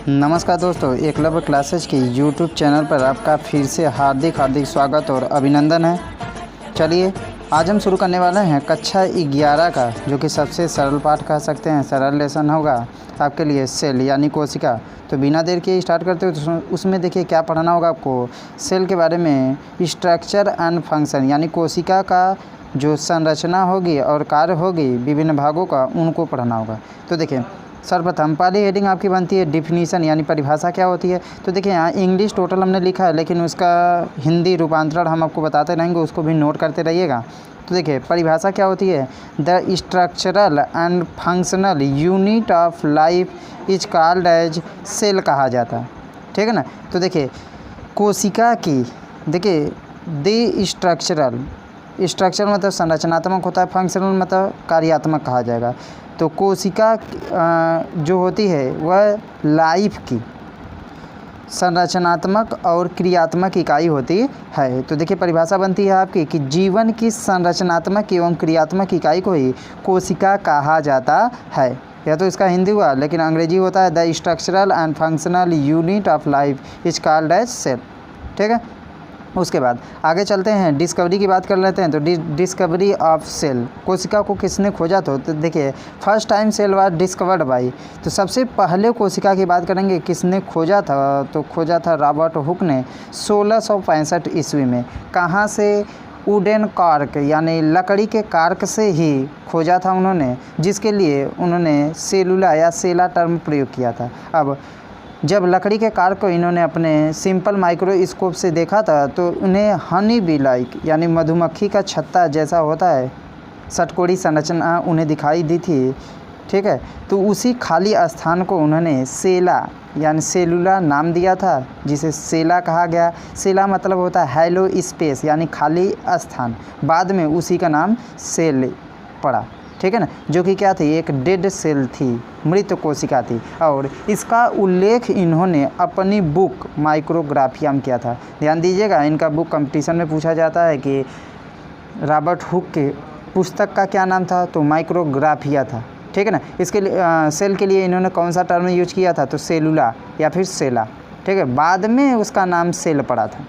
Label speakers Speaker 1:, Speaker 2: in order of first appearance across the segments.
Speaker 1: नमस्कार दोस्तों, एकलव्य क्लासेज की यूट्यूब चैनल पर आपका फिर से हार्दिक स्वागत और अभिनंदन है। चलिए आज हम शुरू करने वाले हैं कक्षा 11 का, जो कि सबसे सरल पाठ कह सकते हैं, सरल लेसन होगा आपके लिए, सेल यानी कोशिका। तो बिना देर के स्टार्ट करते हो तो उसमें देखिए क्या पढ़ना होगा आपको। सेल के बारे में स्ट्रक्चर एंड फंक्शन यानी कोशिका का जो संरचना होगी और कार्य होगी विभिन्न भागों का, उनको पढ़ना होगा। तो देखिए सर्वप्रथम पहली हेडिंग आपकी बनती है डिफिनीशन यानी परिभाषा क्या होती है। तो देखिए यहाँ इंग्लिश टोटल हमने लिखा है, लेकिन उसका हिंदी रूपांतरण हम आपको बताते रहेंगे, उसको भी नोट करते रहिएगा। तो देखिए परिभाषा क्या होती है। The structural and functional unit of life is called as cell कहा जाता है, ठीक है ना। तो देखिए कोशिका की, देखिए द स्ट्रक्चरल मतलब संरचनात्मक होता है, फंक्शनल मतलब कार्यात्मक कहा जाएगा। तो कोशिका जो होती है वह लाइफ की संरचनात्मक और क्रियात्मक इकाई होती है। तो देखिए परिभाषा बनती है आपकी कि जीवन की संरचनात्मक एवं क्रियात्मक इकाई को ही कोशिका कहा जाता है। यह तो इसका हिंदी हुआ, लेकिन अंग्रेजी होता है the structural and functional unit of life is called as cell, ठीक है। उसके बाद आगे चलते हैं, डिस्कवरी की बात कर लेते हैं। तो डिस्कवरी ऑफ सेल, कोशिका को किसने खोजा? तो देखिए first time cell was discovered by, तो सबसे पहले कोशिका की बात करेंगे किसने खोजा था, तो खोजा था रॉबर्ट हुक ने 1665 ईस्वी में। कहाँ से? वुडन कार्क यानी लकड़ी के कार्क से ही खोजा था उन्होंने, जिसके लिए उन्होंने सेलुला या सेला टर्म प्रयोग किया था। अब जब लकड़ी के कार्क को इन्होंने अपने सिंपल माइक्रोस्कोप से देखा था तो उन्हें हनी बी लाइक यानी मधुमक्खी का छत्ता जैसा होता है षटकोरी संरचना उन्हें दिखाई दी थी, ठीक है। तो उसी खाली स्थान को उन्होंने सेला यानी सेलुला नाम दिया था, जिसे सेला कहा गया। सेला मतलब होता है हैलो स्पेस यानी खाली स्थान, बाद में उसी का नाम सेल पड़ा, ठीक है ना। जो कि क्या थी? एक डेड सेल थी, मृत कोशिका थी। और इसका उल्लेख इन्होंने अपनी बुक माइक्रोग्राफिया में किया था। ध्यान दीजिएगा, इनका बुक कंपटीशन में पूछा जाता है कि रॉबर्ट हुक के पुस्तक का क्या नाम था, तो माइक्रोग्राफिया था, ठीक है ना। इसके लिए सेल के लिए इन्होंने कौन सा टर्म यूज किया था, तो सेलुला या फिर सेला, ठीक है। बाद में उसका नाम सेल पड़ा था,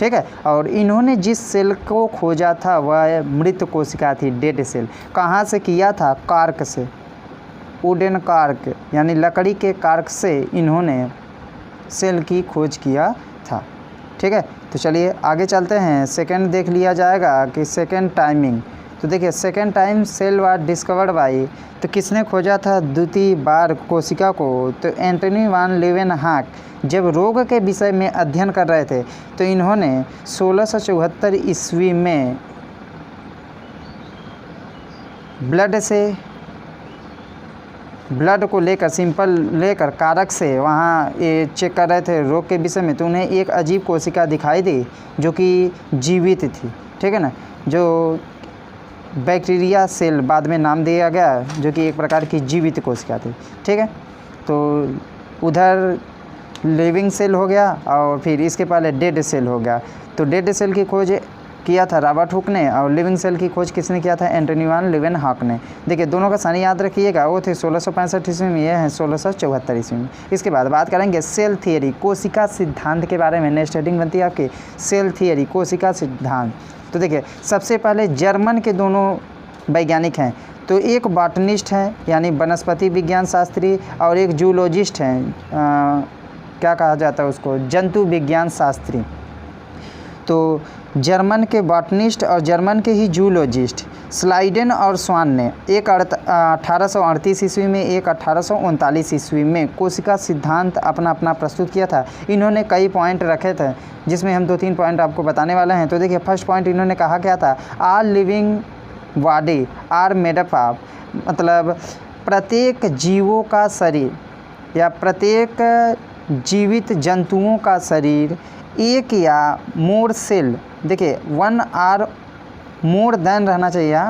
Speaker 1: ठीक है। और इन्होंने जिस सेल को खोजा था वह मृत कोशिका थी, डेड सेल। कहाँ से किया था? कार्क से, वुडन कार्क यानी लकड़ी के कार्क से इन्होंने सेल की खोज किया था, ठीक है। तो चलिए आगे चलते हैं। सेकंड देख लिया जाएगा कि सेकंड टाइमिंग। तो देखिए second time cell was discovered by, तो किसने खोजा था द्वितीय बार कोशिका को? तो एंटनी वान लीवेनहॉक जब रोग के विषय में अध्ययन कर रहे थे, तो इन्होंने 1674 ईस्वी में ब्लड को लेकर सिंपल लेकर कारक से वहाँ ये चेक कर रहे थे रोग के विषय में, तो उन्हें एक अजीब कोशिका दिखाई दी जो कि जीवित थी, ठीक है ना। जो बैक्टीरिया सेल बाद में नाम दिया गया, जो कि एक प्रकार की जीवित कोशिका थी, ठीक है। तो उधर लिविंग सेल हो गया और फिर इसके पहले डेड सेल हो गया। तो डेड सेल की खोज किया था रॉबर्ट हुक ने और लिविंग सेल की खोज किसने किया था? एंटनी वान लीवेनहॉक ने। देखिए दोनों का सन याद रखिएगा, वो थे 1665 ईस्वी में, ये है 1674 ईस्वी में। इसके बाद बात करेंगे सेल थियरी, कोशिका सिद्धांत के बारे में। नेक्स्ट हेडिंग बनती है आपकी सेल थियरी, कोशिका सिद्धांत। तो देखिए सबसे पहले जर्मन के दोनों वैज्ञानिक हैं, तो एक बॉटनिस्ट हैं यानी वनस्पति विज्ञान शास्त्री, और एक जूलॉजिस्ट हैं, क्या कहा जाता है उसको? जंतु विज्ञान शास्त्री। तो जर्मन के बॉटनिस्ट और जर्मन के ही जूलॉजिस्ट स्लाइडेन और स्वान ने एक 1838 ईस्वी में, एक 1839 ईस्वी में कोशिका सिद्धांत अपना प्रस्तुत किया था। इन्होंने कई पॉइंट रखे थे, जिसमें हम 2-3 पॉइंट आपको बताने वाले हैं। तो देखिए फर्स्ट पॉइंट इन्होंने कहा क्या था? All living body are made up of, मतलब प्रत्येक जीवों का शरीर या प्रत्येक जीवित जंतुओं का शरीर एक या मोर सेल, देखिए 1 आर मोर देन रहना चाहिए,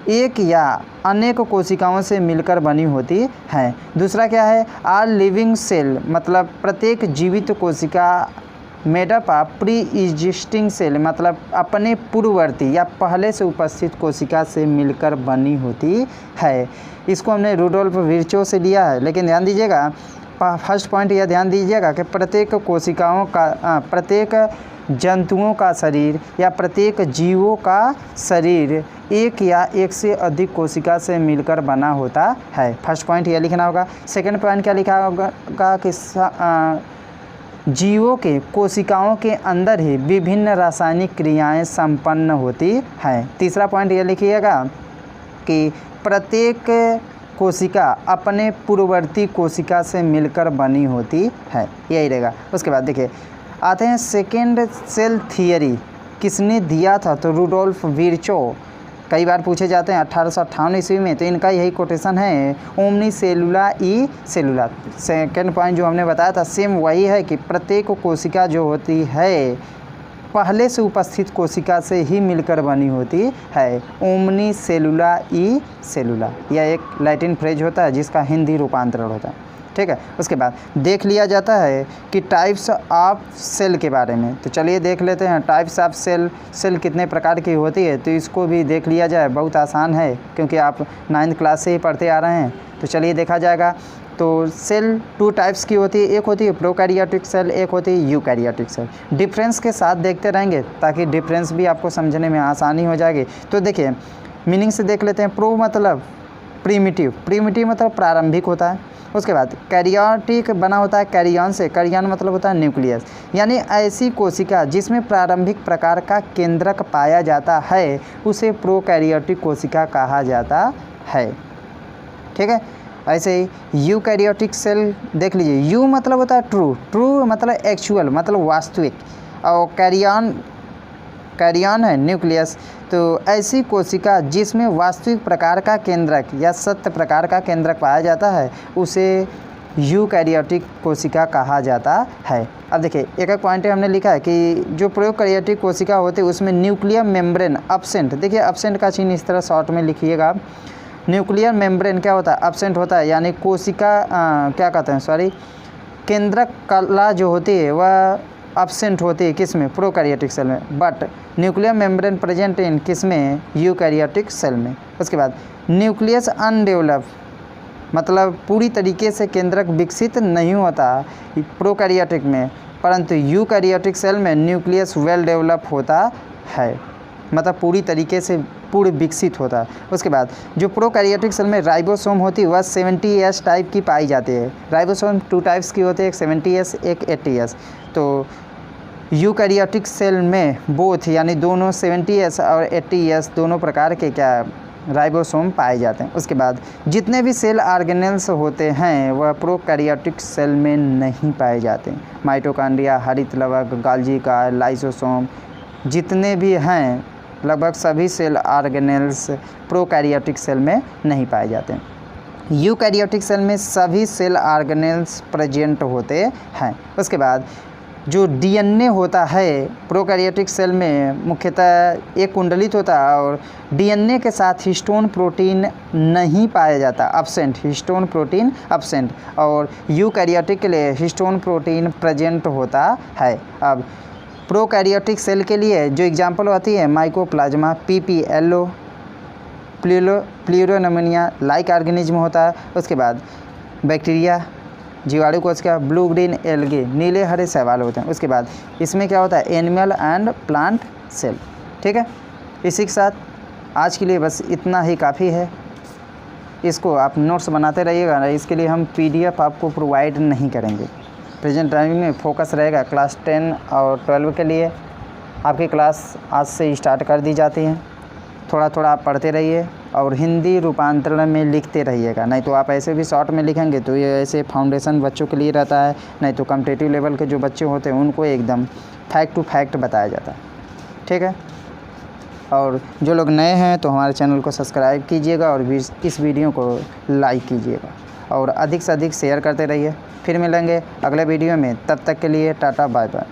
Speaker 1: एक या अनेक कोशिकाओं से मिलकर बनी होती हैं। दूसरा क्या है, आर लिविंग सेल, मतलब प्रत्येक जीवित कोशिका made up of pre existing cell, मतलब अपने पूर्ववर्ती या पहले से उपस्थित कोशिका से मिलकर बनी होती है। इसको हमने रुडोल्फ विर्चो से लिया है, लेकिन ध्यान दीजिएगा फर्स्ट पॉइंट यह ध्यान दीजिएगा कि प्रत्येक कोशिकाओं का प्रत्येक जंतुओं का शरीर या प्रत्येक जीवों का शरीर एक या एक से अधिक कोशिका से मिलकर बना होता है। फर्स्ट पॉइंट यह लिखना होगा। सेकंड पॉइंट क्या लिखा होगा कि जीवों के कोशिकाओं के अंदर ही विभिन्न रासायनिक क्रियाएं संपन्न होती हैं। तीसरा पॉइंट यह लिखिएगा कि प्रत्येक कोशिका अपने पूर्ववर्ती कोशिका से मिलकर बनी होती है, यही रहेगा। उसके बाद देखिए आते हैं सेकेंड सेल थियरी किसने दिया था, तो रुडोल्फ विर्चो कई बार पूछे जाते हैं 1858 ईस्वी में, तो इनका यही कोटेशन है ओमनी सेलुला ई सेलुला। सेकेंड पॉइंट जो हमने बताया था सेम वही है कि प्रत्येक कोशिका जो होती है पहले से उपस्थित कोशिका से ही मिलकर बनी होती है, ओमनी सेलुला ई सेलुला। यह एक लैटिन फ्रेज होता है जिसका हिंदी रूपांतरण होता है, ठीक है। उसके बाद देख लिया जाता है कि टाइप्स ऑफ सेल के बारे में, तो चलिए देख लेते हैं टाइप्स ऑफ सेल कितने प्रकार की होती है, तो इसको भी देख लिया जाए। बहुत आसान है क्योंकि आप 9th क्लास से ही पढ़ते आ रहे हैं, तो चलिए देखा जाएगा। तो सेल 2 टाइप्स की होती है, एक होती है प्रोकैरियोटिक सेल, एक होती है यूकैरियोटिक सेल। डिफरेंस के साथ देखते रहेंगे ताकि डिफरेंस भी आपको समझने में आसानी हो जाएगी। तो देखिए मीनिंग से देख लेते हैं। प्रो मतलब प्रीमिटिव, प्रीमिटिव मतलब प्रारंभिक होता है। उसके बाद कैरियोटिक बना होता है कैरियन से, कैरियन मतलब होता है न्यूक्लियस, यानी ऐसी कोशिका जिसमें प्रारंभिक प्रकार का केंद्रक पाया जाता है उसे प्रोकैरियोटिक कोशिका कहा जाता है, ठीक है। ऐसे ही यूकैरियोटिक सेल देख लीजिए। यू मतलब होता है ट्रू, ट्रू मतलब एक्चुअल मतलब वास्तविक, और कैरियन है न्यूक्लियस। तो ऐसी कोशिका जिसमें वास्तविक प्रकार का केंद्रक या सत्य प्रकार का केंद्रक पाया जाता है उसे यूकैरियोटिक कोशिका कहा जाता है। अब देखिए एक एक पॉइंट हमने लिखा है कि जो प्रोकैरियोटिक कोशिका होती है उसमें न्यूक्लियर मेम्ब्रेन अब्सेंट, देखिए अब्सेंट का चिन्ह इस तरह शॉर्ट में लिखिएगा। न्यूक्लियर मेम्ब्रेन क्या होता है, अब्सेंट होता है, यानी कोशिका क्या कहते हैं सॉरी केंद्रक कला जो होती है वह अब्सेंट होती है किस में, प्रोकैरियोटिक सेल में, but nuclear membrane present in किस में, यूकैरियोटिक सेल में। उसके बाद न्यूक्लियस अनडेवलप मतलब पूरी तरीके से केंद्रक विकसित नहीं होता प्रोकैरियोटिक में, परंतु यूकैरियोटिक सेल में न्यूक्लियस वेल डेवलप होता है, मतलब पूरी तरीके से पूर्ण विकसित होता है। उसके बाद जो प्रोकैरियोटिक सेल में राइबोसोम होती है वह 70S टाइप की पाई जाती है। राइबोसोम 2 टाइप्स की होती है, एक 70S एक 80S। तो यूकैरियोटिक सेल में बोथ यानी दोनों 70S और 80S दोनों प्रकार के क्या राइबोसोम पाए जाते हैं। उसके बाद जितने भी सेल ऑर्गेनेल्स होते हैं वह प्रोकैरियोटिक सेल में नहीं पाए जाते। माइटोकॉन्ड्रिया, हरित लवक, गाल्जी का, लाइसोसोम जितने भी हैं लगभग सभी सेल ऑर्गेनेल्स प्रोकैरियोटिक सेल में नहीं पाए जाते। यूकैरियोटिक सेल में सभी सेल ऑर्गेनेल्स प्रेजेंट होते हैं। उसके बाद जो डीएनए होता है प्रोकैरियोटिक सेल में मुख्यतः एक कुंडलित होता है और डीएनए के साथ हिस्टोन प्रोटीन नहीं पाया जाता, अब्सेंट, हिस्टोन प्रोटीन अब्सेंट, और यूकैरियोटिक के लिए हिस्टोन प्रोटीन प्रेजेंट होता है। अब प्रोकैरियोटिक सेल के लिए जो एग्जाम्पल होती है माइकोप्लाज्मा, पीपीएलओ, प्लूरोनमोनिया लाइक ऑर्गेनिज्म होता है। उसके बाद बैक्टीरिया, जीवाणु कोशिका, ब्लू ग्रीन एल्गे, नीले हरे शैवाल होते हैं। उसके बाद इसमें क्या होता है एनिमल एंड प्लांट सेल, ठीक है। इसी के साथ आज के लिए बस इतना ही काफ़ी है। इसको आप नोट्स बनाते रहिएगा, इसके लिए हम PDF आपको प्रोवाइड नहीं करेंगे। प्रेजेंट टाइम में फोकस रहेगा क्लास 10 और 12 के लिए। आपकी क्लास आज से स्टार्ट कर दी जाती है। थोड़ा थोड़ा आप पढ़ते रहिए और हिंदी रूपांतरण में लिखते रहिएगा, नहीं तो आप ऐसे भी शॉर्ट में लिखेंगे तो ये ऐसे फाउंडेशन बच्चों के लिए रहता है, नहीं तो कॉम्पिटिटिव लेवल के जो बच्चे होते हैं उनको एकदम फैक्ट टू फैक्ट बताया जाता है, ठीक है। और जो लोग नए हैं तो हमारे चैनल को सब्सक्राइब कीजिएगा और इस वीडियो को लाइक कीजिएगा और अधिक से अधिक शेयर करते रहिए। फिर मिलेंगे अगले वीडियो में, तब तक के लिए टाटा बाय बाय।